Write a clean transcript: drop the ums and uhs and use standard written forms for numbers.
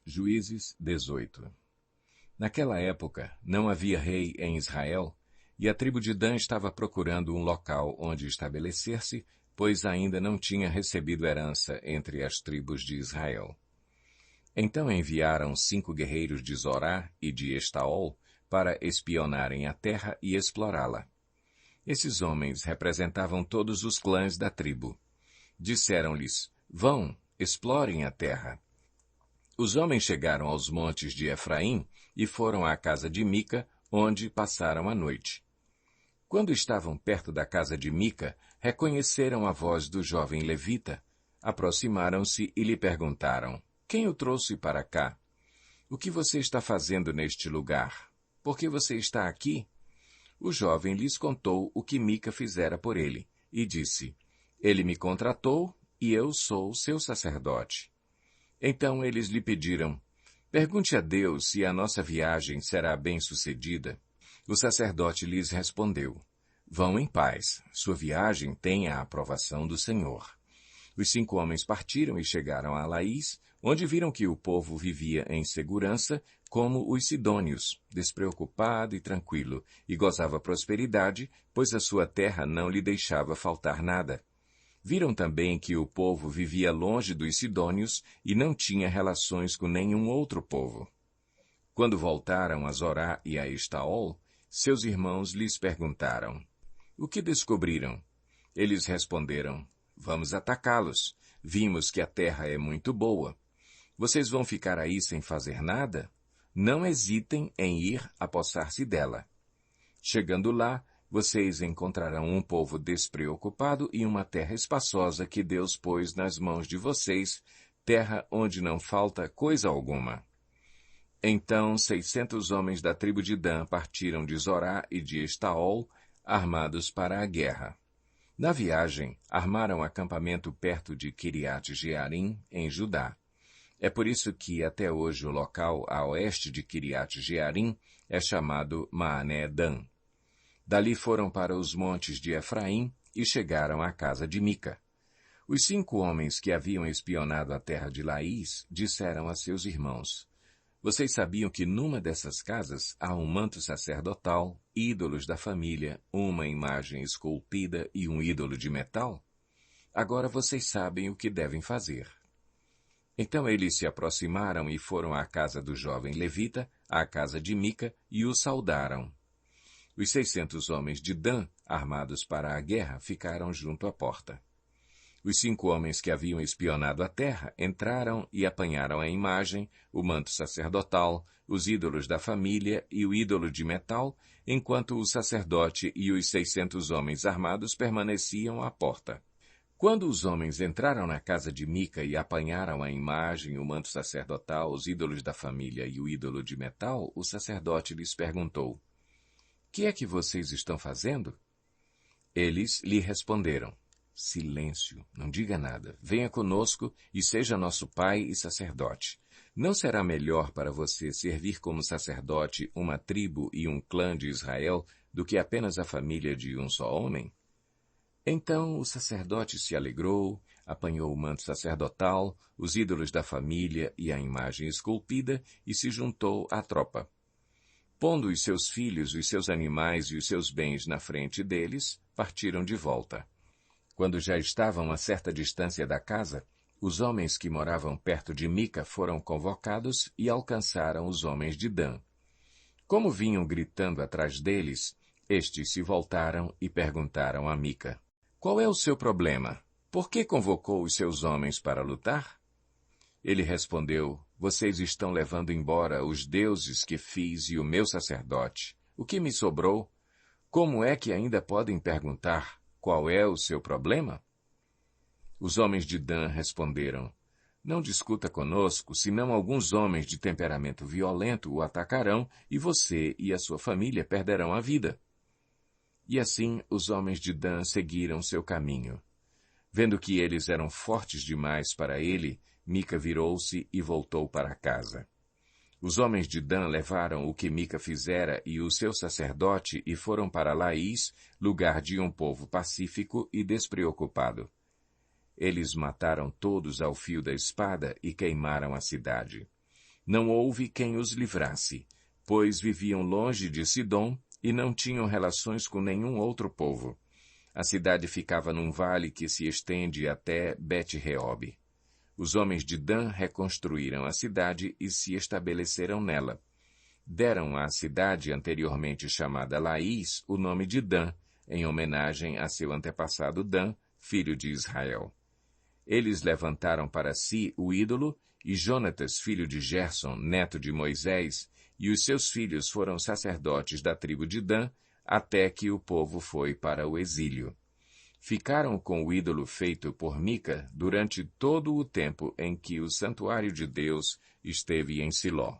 Juízes 18. Naquela época, não havia rei em Israel, e a tribo de Dan estava procurando um local onde estabelecer-se, pois ainda não tinha recebido herança entre as tribos de Israel. Então enviaram 5 guerreiros de Zorá e de Estaol para espionarem a terra e explorá-la. Esses homens representavam todos os clãs da tribo. Disseram-lhes: vão, explorem a terra. Os homens chegaram aos montes de Efraim e foram à casa de Mica, onde passaram a noite. Quando estavam perto da casa de Mica, reconheceram a voz do jovem levita, aproximaram-se e lhe perguntaram: quem o trouxe para cá? O que você está fazendo neste lugar? Por que você está aqui? O jovem lhes contou o que Mica fizera por ele, e disse: ele me contratou e eu sou seu sacerdote. Então eles lhe pediram: pergunte a Deus se a nossa viagem será bem-sucedida. O sacerdote lhes respondeu: vão em paz, sua viagem tem a aprovação do Senhor. Os 5 homens partiram e chegaram a Laís, onde viram que o povo vivia em segurança, como os sidônios, despreocupado e tranquilo, e gozava prosperidade, pois a sua terra não lhe deixava faltar nada. Viram também que o povo vivia longe dos sidônios e não tinha relações com nenhum outro povo. Quando voltaram a Zorá e a Estaol, seus irmãos lhes perguntaram: o que descobriram? Eles responderam: vamos atacá-los. Vimos que a terra é muito boa. Vocês vão ficar aí sem fazer nada? Não hesitem em ir apossar-se dela. Chegando lá, vocês encontrarão um povo despreocupado e uma terra espaçosa que Deus pôs nas mãos de vocês, terra onde não falta coisa alguma. Então 600 homens da tribo de Dan partiram de Zorá e de Estaol, armados para a guerra. Na viagem, armaram acampamento perto de Quiriate-Jearim, em Judá. É por isso que até hoje o local a oeste de Quiriate-Jearim é chamado Maané Dan. Dali foram para os montes de Efraim e chegaram à casa de Mica. Os 5 homens que haviam espionado a terra de Laís disseram a seus irmãos: vocês sabiam que numa dessas casas há um manto sacerdotal, ídolos da família, uma imagem esculpida e um ídolo de metal? Agora vocês sabem o que devem fazer. Então eles se aproximaram e foram à casa do jovem levita, à casa de Mica, e o saudaram. Os 600 homens de Dan, armados para a guerra, ficaram junto à porta. Os 5 homens que haviam espionado a terra entraram e apanharam a imagem, o manto sacerdotal, os ídolos da família e o ídolo de metal, enquanto o sacerdote e os 600 homens armados permaneciam à porta. Quando os homens entraram na casa de Mica e apanharam a imagem, o manto sacerdotal, os ídolos da família e o ídolo de metal, o sacerdote lhes perguntou: que é que vocês estão fazendo? Eles lhe responderam: silêncio, não diga nada. Venha conosco e seja nosso pai e sacerdote. Não será melhor para você servir como sacerdote uma tribo e um clã de Israel do que apenas a família de um só homem? Então o sacerdote se alegrou, apanhou o manto sacerdotal, os ídolos da família e a imagem esculpida e se juntou à tropa. Pondo os seus filhos, os seus animais e os seus bens na frente deles, partiram de volta. Quando já estavam a certa distância da casa, os homens que moravam perto de Mica foram convocados e alcançaram os homens de Dan. Como vinham gritando atrás deles, estes se voltaram e perguntaram a Mica: qual é o seu problema? Por que convocou os seus homens para lutar? Ele respondeu: vocês estão levando embora os deuses que fiz e o meu sacerdote. O que me sobrou? Como é que ainda podem perguntar: qual é o seu problema? Os homens de Dan responderam: não discuta conosco, senão alguns homens de temperamento violento o atacarão e você e a sua família perderão a vida. E assim os homens de Dan seguiram seu caminho. Vendo que eles eram fortes demais para ele, Mica virou-se e voltou para casa. Os homens de Dan levaram o que Mica fizera e o seu sacerdote e foram para Laís, lugar de um povo pacífico e despreocupado. Eles mataram todos ao fio da espada e queimaram a cidade. Não houve quem os livrasse, pois viviam longe de Sidom e não tinham relações com nenhum outro povo. A cidade ficava num vale que se estende até Bet-Reob. Os homens de Dan reconstruíram a cidade e se estabeleceram nela. Deram à cidade anteriormente chamada Laís o nome de Dan, em homenagem a seu antepassado Dan, filho de Israel. Eles levantaram para si o ídolo, e Jonatas, filho de Gerson, neto de Moisés, e os seus filhos foram sacerdotes da tribo de Dan, até que o povo foi para o exílio. Ficaram com o ídolo feito por Mica durante todo o tempo em que o santuário de Deus esteve em Siló.